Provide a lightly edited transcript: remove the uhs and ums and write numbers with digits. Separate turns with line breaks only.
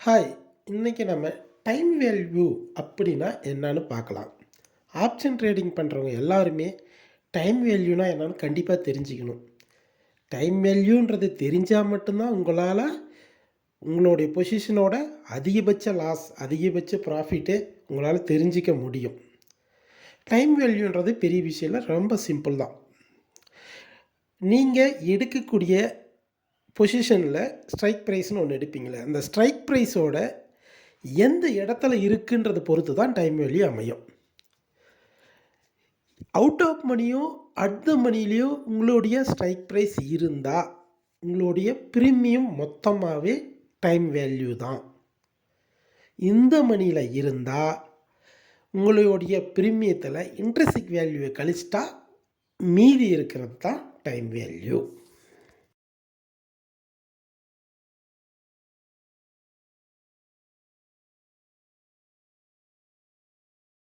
Hi. இன்றைக்கி நம்ம time value அப்படின்னா என்னன்னு பார்க்கலாம். ஆப்ஷன் ட்ரேடிங் பண்ணுறவங்க எல்லாருமே டைம் வேல்யூனா என்னன்னு கண்டிப்பாக தெரிஞ்சுக்கணும். டைம் வேல்யூன்றது தெரிஞ்சால் மட்டும்தான் உங்களால் உங்களுடைய பொசிஷனோட அதிகபட்ச லாஸ் அதிகபட்ச ப்ராஃபிட்டு உங்களால் தெரிஞ்சிக்க முடியும். டைம் வேல்யூன்றது பெரிய விஷயம் இல்லை, ரொம்ப சிம்பிள் தான். நீங்கள் எடுக்கக்கூடிய பொசிஷனில் ஸ்ட்ரைக் ப்ரைஸ்னு ஒன்று எடுப்பீங்களே, அந்த ஸ்ட்ரைக் ப்ரைஸோட எந்த இடத்துல இருக்குன்றதை பொறுத்து தான் டைம் வேல்யூ அமையும். அவுட் ஆஃப் மணியோ அட் த மணிலேயோ உங்களுடைய ஸ்ட்ரைக் ப்ரைஸ் இருந்தால் உங்களுடைய ப்ரீமியம் மொத்தமாகவே டைம் வேல்யூ தான். இந்த மணியில் இருந்தால் உங்களுடைய ப்ரீமியத்தில் இன்ட்ரெஸ்டிக் வேல்யூவை கழிச்சிட்டா மீதி இருக்கிறது தான் டைம் வேல்யூ.